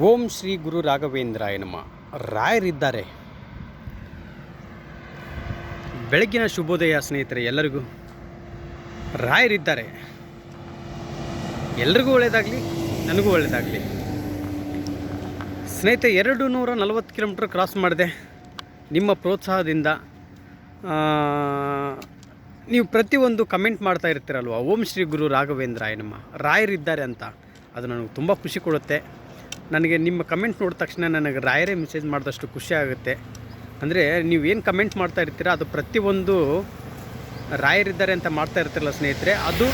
ಓಂ ಶ್ರೀ ಗುರು ರಾಘವೇಂದ್ರಾಯ ನಮಃ. ರಾಯರಿದ್ದಾರೆ. ಬೆಳಗ್ಗಿನ ಶುಭೋದಯ ಸ್ನೇಹಿತರೆ, ಎಲ್ಲರಿಗೂ ರಾಯರಿದ್ದಾರೆ. ಎಲ್ರಿಗೂ ಒಳ್ಳೆಯದಾಗಲಿ, ನನಗೂ ಒಳ್ಳೆಯದಾಗಲಿ. ಸ್ನೇಹಿತರೆ, 240 ಕಿಲೋಮೀಟ್ರ್ ಕ್ರಾಸ್ ಮಾಡಿದೆ. ನಿಮ್ಮ ಪ್ರೋತ್ಸಾಹದಿಂದ ನೀವು ಪ್ರತಿಯೊಂದು ಕಮೆಂಟ್ ಮಾಡ್ತಾ ಇರ್ತೀರಲ್ವ, ಓಂ ಶ್ರೀ ಗುರು ರಾಘವೇಂದ್ರಾಯ ನಮಃ, ರಾಯರಿದ್ದಾರೆ ಅಂತ. ಅದು ನನಗೆ ತುಂಬ ಖುಷಿ ಕೊಡುತ್ತೆ. ನನಗೆ ನಿಮ್ಮ ಕಮೆಂಟ್ ನೋಡಿದ ತಕ್ಷಣ ನನಗೆ ರಾಯರೇ ಮೆಸೇಜ್ ಮಾಡಿದಷ್ಟು ಖುಷಿ ಆಗುತ್ತೆ. ಅಂದರೆ ನೀವೇನು ಕಮೆಂಟ್ ಮಾಡ್ತಾ ಇರ್ತೀರ ಅದು ಪ್ರತಿಯೊಂದು ರಾಯರಿದ್ದಾರೆ ಅಂತ ಮಾಡ್ತಾ ಇರ್ತಿರಲ್ಲ ಸ್ನೇಹಿತರೆ, ಅದು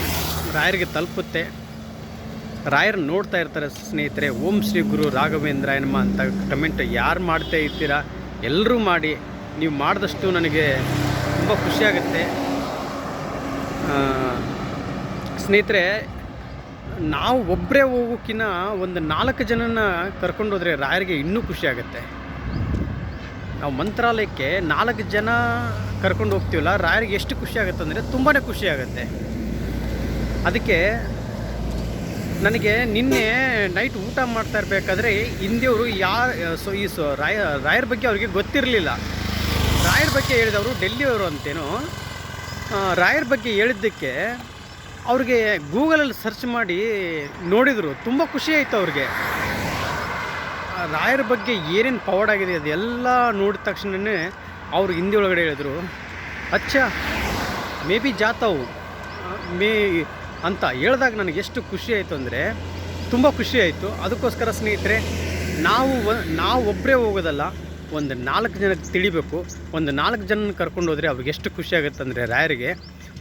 ರಾಯರಿಗೆ ತಲುಪುತ್ತೆ. ರಾಯರು ನೋಡ್ತಾ ಇರ್ತಾರೆ ಸ್ನೇಹಿತರೆ. ಓಂ ಶ್ರೀ ಗುರು ರಾಘವೇಂದ್ರಾಯ ನಮಃ ಅಂತ ಕಮೆಂಟ್ ಯಾರು ಮಾಡ್ತಾ ಇರ್ತೀರ ಎಲ್ಲರೂ ಮಾಡಿ. ನೀವು ಮಾಡಿದಷ್ಟು ನನಗೆ ತುಂಬ ಖುಷಿಯಾಗುತ್ತೆ ಸ್ನೇಹಿತರೆ. ನಾವು ಒಬ್ಬರೇ ಹೋಗೋಕ್ಕಿಂತ ಒಂದು 4 ಜನನ ಕರ್ಕೊಂಡೋದ್ರೆ ರಾಯರಿಗೆ ಇನ್ನೂ ಖುಷಿ ಆಗುತ್ತೆ. ನಾವು ಮಂತ್ರಾಲಯಕ್ಕೆ 4 ಜನ ಕರ್ಕೊಂಡು ಹೋಗ್ತೀವಲ್ಲ, ರಾಯರಿಗೆ ಎಷ್ಟು ಖುಷಿ ಆಗುತ್ತೆ ಅಂದರೆ ತುಂಬಾ ಖುಷಿ ಆಗುತ್ತೆ. ಅದಕ್ಕೆ ನನಗೆ ನಿನ್ನೆ ನೈಟ್ ಊಟ ಮಾಡ್ತಾ ಇರಬೇಕಾದ್ರೆ ಹಿಂದಿಯವರು ರಾಯರ ಬಗ್ಗೆ ಅವ್ರಿಗೆ ಗೊತ್ತಿರಲಿಲ್ಲ. ರಾಯರ ಬಗ್ಗೆ ಹೇಳಿದವರು ಡೆಲ್ಲಿಯವರು ಅಂತೇನೋ. ರಾಯರ ಬಗ್ಗೆ ಹೇಳಿದ್ದಕ್ಕೆ ಅವ್ರಿಗೆ ಗೂಗಲಲ್ಲಿ ಸರ್ಚ್ ಮಾಡಿ ನೋಡಿದರು. ತುಂಬ ಖುಷಿ ಆಯಿತು ಅವ್ರಿಗೆ. ರಾಯರ ಬಗ್ಗೆ ಏನೇನು ಪವರ್ಡ್ ಆಗಿದೆ ಅದೆಲ್ಲ ನೋಡಿದ ತಕ್ಷಣವೇ ಅವರು ಹಿಂದಿ ಒಳಗಡೆ ಹೇಳಿದರು, ಅಚ್ಚಾ ಮೇ ಬಿ ಜಾತಾವು ಮೇ ಅಂತ ಹೇಳಿದಾಗ ನನಗೆ ಎಷ್ಟು ಖುಷಿ ಆಯಿತು ಅಂದರೆ ತುಂಬ ಖುಷಿ ಆಯಿತು. ಅದಕ್ಕೋಸ್ಕರ ಸ್ನೇಹಿತರೆ, ನಾವು ಒಬ್ಬರೇ ಹೋಗೋದಲ್ಲ, ಒಂದು 4 ಜನಕ್ಕೆ ತಿಳಿಬೇಕು. ಒಂದು 4 ಜನನ ಕರ್ಕೊಂಡು ಹೋದರೆ ಅವ್ರಿಗೆ ಎಷ್ಟು ಖುಷಿ ಆಗುತ್ತೆ ಅಂದರೆ ರಾಯರಿಗೆ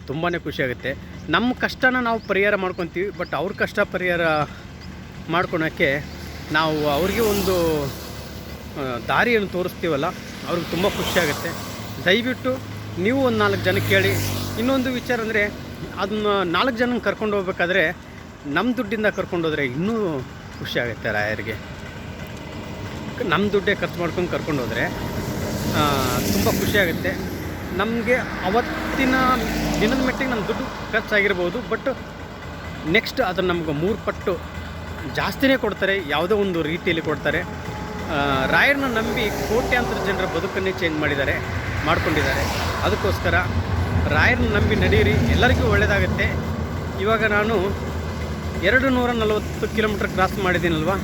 ತುಂಬಾ ಖುಷಿಯಾಗುತ್ತೆ. ನಮ್ಮ ಕಷ್ಟನ ನಾವು ಪರಿಹಾರ ಮಾಡ್ಕೊತೀವಿ, ಬಟ್ ಅವ್ರ ಕಷ್ಟ ಪರಿಹಾರ ಮಾಡ್ಕೊಳೋಕ್ಕೆ ನಾವು ಅವ್ರಿಗೆ ಒಂದು ದಾರಿಯನ್ನು ತೋರಿಸ್ತೀವಲ್ಲ, ಅವ್ರಿಗೆ ತುಂಬ ಖುಷಿಯಾಗುತ್ತೆ. ದಯವಿಟ್ಟು ನೀವು ಒಂದು 4 ಜನಕ್ಕೆ ಕೇಳಿ. ಇನ್ನೊಂದು ವಿಚಾರ ಅಂದರೆ, ಅದನ್ನ 4 ಜನನ ಕರ್ಕೊಂಡು ಹೋಗ್ಬೇಕಾದ್ರೆ ನಮ್ಮ ದುಡ್ಡಿಂದ ಕರ್ಕೊಂಡೋದ್ರೆ ಇನ್ನೂ ಖುಷಿಯಾಗುತ್ತೆ ರಾಯರಿಗೆ. ನಮ್ಮ ದುಡ್ಡೇ ಖರ್ಚು ಮಾಡ್ಕೊಂಡು ಕರ್ಕೊಂಡೋದ್ರೆ ತುಂಬ ಖುಷಿಯಾಗುತ್ತೆ ನಮಗೆ. ಅವತ್ತಿನ ದಿನದ ಮಟ್ಟಿಗೆ ನಮ್ಮ ದುಡ್ಡು ಖರ್ಚಾಗಿರ್ಬೋದು, ಬಟ್ ನೆಕ್ಸ್ಟ್ ಅದನ್ನು ನಮ್ಗೆ 3 ಪಟ್ಟು ಜಾಸ್ತಿನೇ ಕೊಡ್ತಾರೆ, ಯಾವುದೋ ಒಂದು ರೀತಿಯಲ್ಲಿ ಕೊಡ್ತಾರೆ. ರಾಯರನ್ನ ನಂಬಿ ಕೋಟ್ಯಾಂತರ ಜನರ ಬದುಕನ್ನೇ ಚೇಂಜ್ ಮಾಡ್ಕೊಂಡಿದ್ದಾರೆ. ಅದಕ್ಕೋಸ್ಕರ ರಾಯರನ್ನ ನಂಬಿ ನಡೆಯಿರಿ, ಎಲ್ಲರಿಗೂ ಒಳ್ಳೆಯದಾಗುತ್ತೆ. ಇವಾಗ ನಾನು 240 ಕಿಲೋಮೀಟ್ರ್ ಕ್ರಾಸ್ ಮಾಡಿದ್ದೀನಲ್ವ,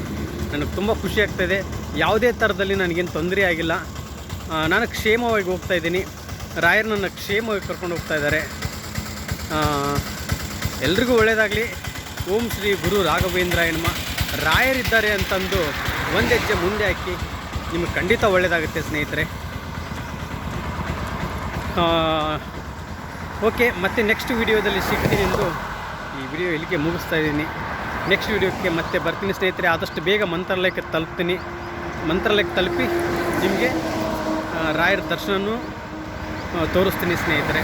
ನನಗೆ ತುಂಬ ಖುಷಿ ಆಗ್ತಾಯಿದೆ. ಯಾವುದೇ ಥರದಲ್ಲಿ ನನಗೇನು ತೊಂದರೆ ಆಗಿಲ್ಲ. ನಾನು ಕ್ಷೇಮವಾಗಿ ಹೋಗ್ತಾಯಿದ್ದೀನಿ. ರಾಯರು ನನ್ನ ಕ್ಷೇಮವಾಗಿ ಕರ್ಕೊಂಡು ಹೋಗ್ತಾ ಇದ್ದಾರೆ. ಎಲ್ರಿಗೂ ಒಳ್ಳೆಯದಾಗಲಿ. ಓಂ ಶ್ರೀ ಗುರು ರಾಘವೇಂದ್ರಾಯ ನಮಃ. ರಾಯರಿದ್ದಾರೆ ಅಂತಂದು ಒಂದು ಹೆಜ್ಜೆ ಮುಂದೆ ಹಾಕಿ, ನಿಮಗೆ ಖಂಡಿತ ಒಳ್ಳೆಯದಾಗುತ್ತೆ ಸ್ನೇಹಿತರೆ. ಓಕೆ, ಮತ್ತೆ ನೆಕ್ಸ್ಟ್ ವಿಡಿಯೋದಲ್ಲಿ ಸಿಗ್ತೀನಿ ಎಂದು ಈ ವಿಡಿಯೋ ಇಲ್ಲಿಗೆ ಮುಗಿಸ್ತಾ ಇದ್ದೀನಿ. ನೆಕ್ಸ್ಟ್ ವಿಡಿಯೋಕ್ಕೆ ಮತ್ತೆ ಬರ್ತೀನಿ ಸ್ನೇಹಿತರೆ. ಆದಷ್ಟು ಬೇಗ ಮಂತ್ರಾಲಯಕ್ಕೆ ತಲುಪ್ತೀನಿ. ಮಂತ್ರಾಲಯಕ್ಕೆ ತಲುಪಿ ನಿಮಗೆ ರಾಯರ ದರ್ಶನನೂ ತೋರಿಸ್ತೀನಿ ಸ್ನೇಹಿತರೆ.